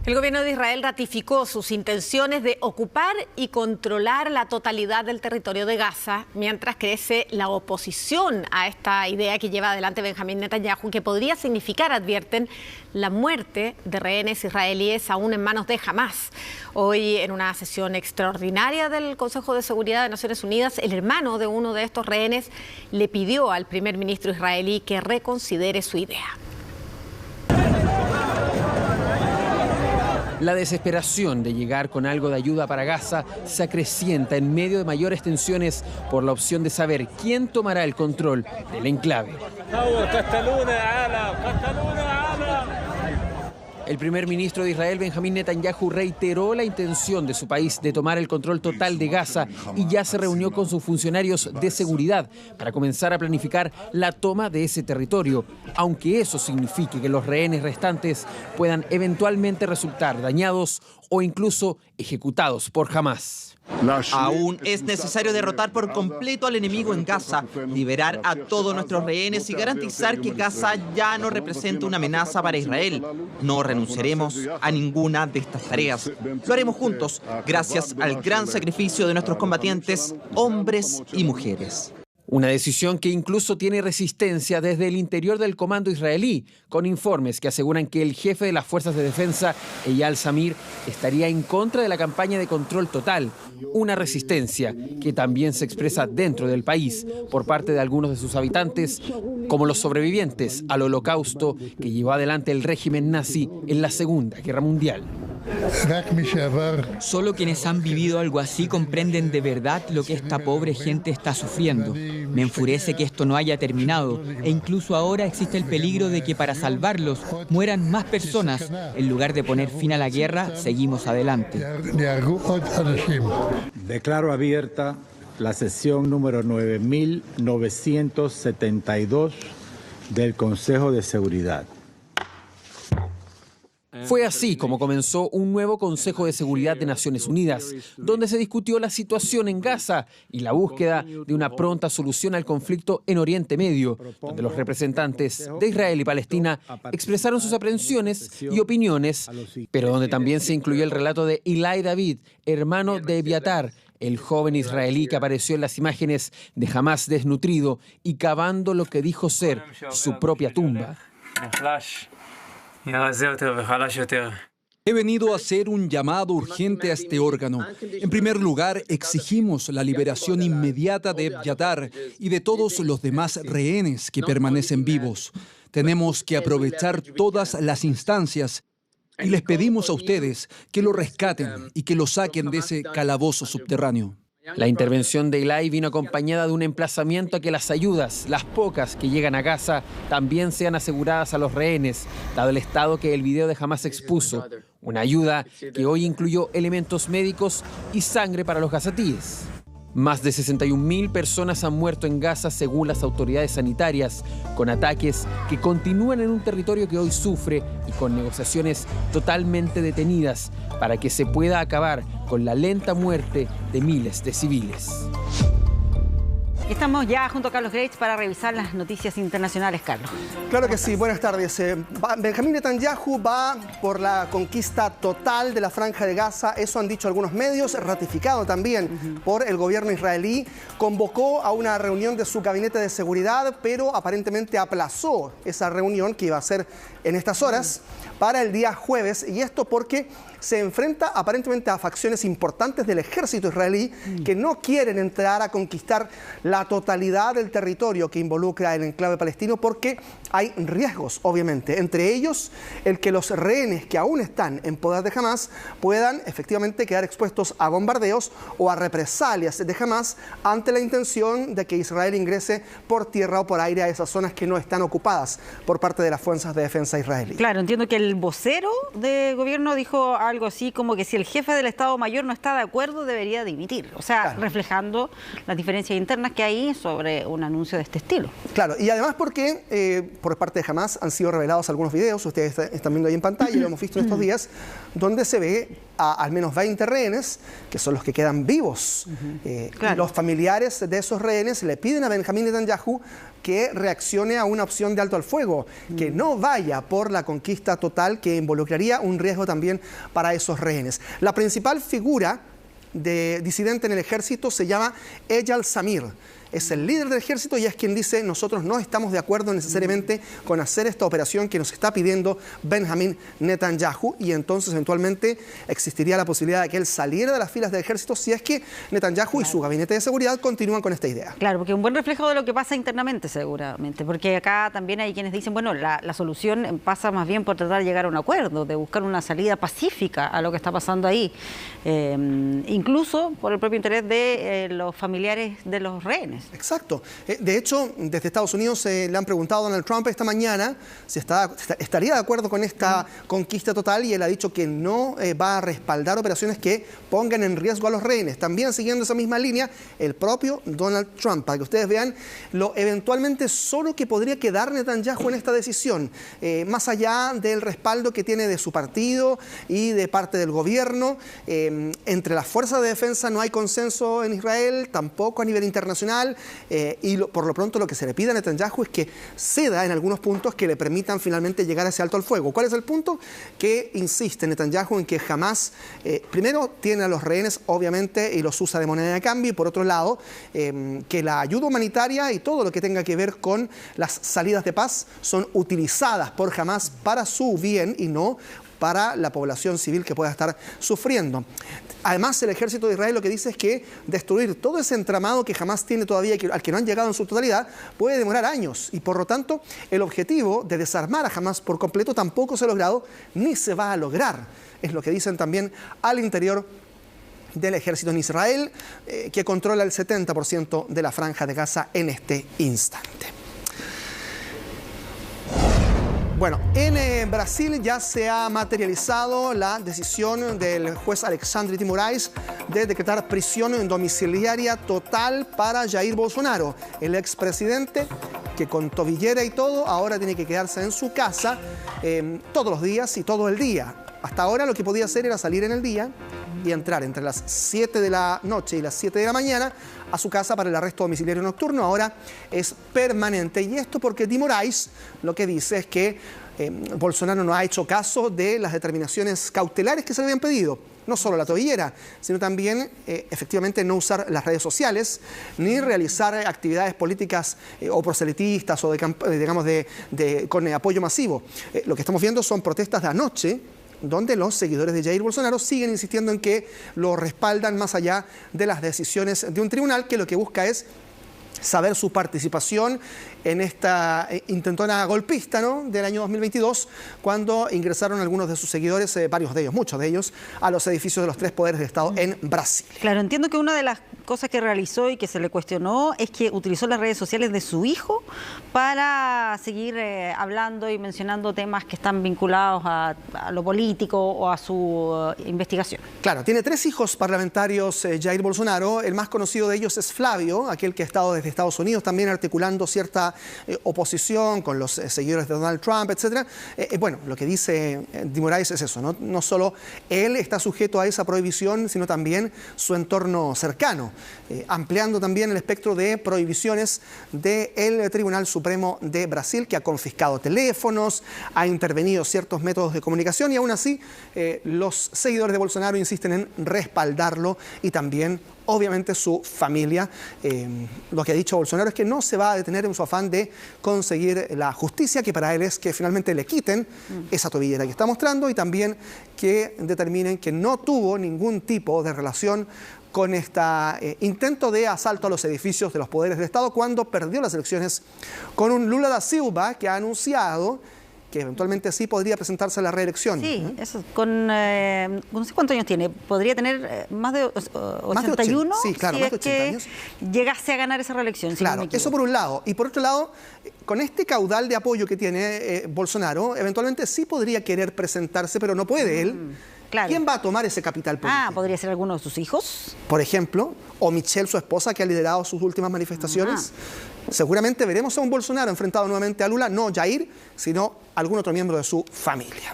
El gobierno de Israel ratificó sus intenciones de ocupar y controlar la totalidad del territorio de Gaza, mientras crece la oposición a esta idea que lleva adelante Benjamín Netanyahu, que podría significar, advierten, la muerte de rehenes israelíes aún en manos de Hamás. Hoy, en una sesión extraordinaria del Consejo de Seguridad de Naciones Unidas, el hermano de uno de estos rehenes le pidió al primer ministro israelí que reconsidere su idea. La desesperación de llegar con algo de ayuda para Gaza se acrecienta en medio de mayores tensiones por la opción de saber quién tomará el control del enclave. El primer ministro de Israel, Benjamín Netanyahu, reiteró la intención de su país de tomar el control total de Gaza y ya se reunió con sus funcionarios de seguridad para comenzar a planificar la toma de ese territorio, aunque eso signifique que los rehenes restantes puedan eventualmente resultar dañados o incluso ejecutados por Hamás. Aún es necesario derrotar por completo al enemigo en Gaza, liberar a todos nuestros rehenes y garantizar que Gaza ya no representa una amenaza para Israel. No renunciaremos a ninguna de estas tareas. Lo haremos juntos, gracias al gran sacrificio de nuestros combatientes, hombres y mujeres. Una decisión que incluso tiene resistencia desde el interior del comando israelí, con informes que aseguran que el jefe de las fuerzas de defensa, Eyal Zamir, estaría en contra de la campaña de control total. Una resistencia que también se expresa dentro del país por parte de algunos de sus habitantes, como los sobrevivientes al holocausto que llevó adelante el régimen nazi en la Segunda Guerra Mundial. Solo quienes han vivido algo así comprenden de verdad lo que esta pobre gente está sufriendo. Me enfurece que esto no haya terminado e incluso ahora existe el peligro de que para salvarlos mueran más personas. En lugar de poner fin a la guerra, seguimos adelante. Declaro abierta la sesión número 9972 del Consejo de Seguridad. Fue así como comenzó un nuevo Consejo de Seguridad de Naciones Unidas, donde se discutió la situación en Gaza y la búsqueda de una pronta solución al conflicto en Oriente Medio, donde los representantes de Israel y Palestina expresaron sus aprensiones y opiniones, pero donde también se incluyó el relato de Eli David, hermano de Ebiatar, el joven israelí que apareció en las imágenes de Hamás desnutrido y cavando lo que dijo ser su propia tumba. He venido a hacer un llamado urgente a este órgano. En primer lugar, exigimos la liberación inmediata de Ebiatar y de todos los demás rehenes que permanecen vivos. Tenemos que aprovechar todas las instancias y les pedimos a ustedes que lo rescaten y que lo saquen de ese calabozo subterráneo. La intervención de Eli vino acompañada de un emplazamiento a que las ayudas, las pocas que llegan a Gaza, también sean aseguradas a los rehenes, dado el estado que el video de Hamás expuso. Una ayuda que hoy incluyó elementos médicos y sangre para los gazatíes. Más de 61.000 personas han muerto en Gaza según las autoridades sanitarias, con ataques que continúan en un territorio que hoy sufre y con negociaciones totalmente detenidas para que se pueda acabar con la lenta muerte de miles de civiles. Estamos ya junto a Carlos Grace para revisar las noticias internacionales, Carlos. Claro que sí, buenas tardes. Benjamín Netanyahu va por la conquista total de la Franja de Gaza, eso han dicho algunos medios, ratificado también por el gobierno israelí. Convocó a una reunión de su gabinete de seguridad, pero aparentemente aplazó esa reunión que iba a ser en estas horas para el día jueves, y esto porque se enfrenta aparentemente a facciones importantes del ejército israelí que no quieren entrar a conquistar la totalidad del territorio que involucra el enclave palestino, porque hay riesgos, obviamente, entre ellos el que los rehenes que aún están en poder de Hamás puedan efectivamente quedar expuestos a bombardeos o a represalias de Hamás ante la intención de que Israel ingrese por tierra o por aire a esas zonas que no están ocupadas por parte de las fuerzas de defensa israelí. Claro, entiendo que el vocero de gobierno dijo algo así como que si el jefe del Estado Mayor no está de acuerdo debería dimitir, o sea, claro, reflejando las diferencias internas que hay sobre un anuncio de este estilo. Claro, y además porque por parte de Hamás han sido revelados algunos videos, ustedes están viendo ahí en pantalla, y lo hemos visto en estos días, donde se ve a al menos 20 rehenes, que son los que quedan vivos. Claro. Y los familiares de esos rehenes le piden a Benjamín Netanyahu que reaccione a una opción de alto al fuego, que no vaya por la conquista total, que involucraría un riesgo también para esos rehenes. La principal figura de disidente en el ejército se llama Eyal Zamir. Es el líder del ejército y es quien dice: nosotros no estamos de acuerdo necesariamente con hacer esta operación que nos está pidiendo Benjamín Netanyahu, y entonces eventualmente existiría la posibilidad de que él saliera de las filas del ejército si es que Netanyahu y su gabinete de seguridad continúan con esta idea. Claro, porque es un buen reflejo de lo que pasa internamente seguramente, porque acá también hay quienes dicen, bueno, la solución pasa más bien por tratar de llegar a un acuerdo, de buscar una salida pacífica a lo que está pasando ahí, incluso por el propio interés de los familiares de los rehenes. Exacto. De hecho, desde Estados Unidos le han preguntado a Donald Trump esta mañana si estaría de acuerdo con esta conquista total, y él ha dicho que no va a respaldar operaciones que pongan en riesgo a los rehenes. También siguiendo esa misma línea, el propio Donald Trump, para que ustedes vean lo eventualmente solo que podría quedar Netanyahu en esta decisión, más allá del respaldo que tiene de su partido y de parte del gobierno. Entre las fuerzas de defensa no hay consenso en Israel, tampoco a nivel internacional. Por lo pronto lo que se le pide a Netanyahu es que ceda en algunos puntos que le permitan finalmente llegar a ese alto al fuego. ¿Cuál es el punto? Que insiste Netanyahu en que Hamás, primero, tiene a los rehenes, obviamente, y los usa de moneda de cambio, y por otro lado, que la ayuda humanitaria y todo lo que tenga que ver con las salidas de paz son utilizadas por Hamás para su bien y no para la población civil que pueda estar sufriendo. Además, el ejército de Israel lo que dice es que destruir todo ese entramado que Hamás tiene todavía, al que no han llegado en su totalidad, puede demorar años, y por lo tanto el objetivo de desarmar a Hamás por completo tampoco se ha logrado ni se va a lograr. Es lo que dicen también al interior del ejército en Israel, que controla el 70% de la franja de Gaza en este instante. Bueno, en Brasil ya se ha materializado la decisión del juez Alexandre de Moraes de decretar prisión domiciliaria total para Jair Bolsonaro, el expresidente que con tobillera y todo ahora tiene que quedarse en su casa todos los días y todo el día. Hasta ahora lo que podía hacer era salir en el día y entrar entre las 7 de la noche y las 7 de la mañana a su casa para el arresto domiciliario nocturno. Ahora es permanente, y esto porque de Moraes lo que dice es que Bolsonaro no ha hecho caso de las determinaciones cautelares que se le habían pedido. No solo la tobillera, sino también efectivamente no usar las redes sociales, ni realizar actividades políticas o proselitistas o con apoyo masivo. Lo que estamos viendo son protestas de anoche, donde los seguidores de Jair Bolsonaro siguen insistiendo en que lo respaldan más allá de las decisiones de un tribunal que lo que busca es saber su participación en esta intentona golpista, ¿no?, del año 2022, cuando ingresaron algunos de sus seguidores, varios de ellos, muchos de ellos, a los edificios de los 3 poderes del Estado en Brasil. Claro, entiendo que una de las cosas que realizó y que se le cuestionó es que utilizó las redes sociales de su hijo para seguir hablando y mencionando temas que están vinculados a lo político o a su investigación. Claro, tiene 3 hijos parlamentarios Jair Bolsonaro. El más conocido de ellos es Flavio, aquel que ha estado desde Estados Unidos también articulando cierta oposición con los seguidores de Donald Trump, etc. Bueno, lo que dice de Moraes es eso, ¿no? No solo él está sujeto a esa prohibición, sino también su entorno cercano, ampliando también el espectro de prohibiciones del Tribunal Supremo de Brasil, que ha confiscado teléfonos, ha intervenido ciertos métodos de comunicación, y aún así los seguidores de Bolsonaro insisten en respaldarlo, y también obviamente su familia. Lo que ha dicho Bolsonaro es que no se va a detener en su afán de conseguir la justicia, que para él es que finalmente le quiten esa tobillera que está mostrando, y también que determinen que no tuvo ningún tipo de relación con este intento de asalto a los edificios de los poderes del Estado cuando perdió las elecciones con un Lula da Silva que ha anunciado que eventualmente sí podría presentarse a la reelección. Sí, eso, no sé cuántos años tiene, podría tener más de 81, sí, claro, si más de 80 es años. Llegase a ganar esa reelección. Claro, si no eso por un lado. Y por otro lado, con este caudal de apoyo que tiene Bolsonaro, eventualmente sí podría querer presentarse, pero no puede él, Claro. ¿Quién va a tomar ese capital político? ¿Podría ser alguno de sus hijos? Por ejemplo, o Michelle, su esposa, que ha liderado sus últimas manifestaciones. Seguramente veremos a un Bolsonaro enfrentado nuevamente a Lula, no Jair, sino algún otro miembro de su familia.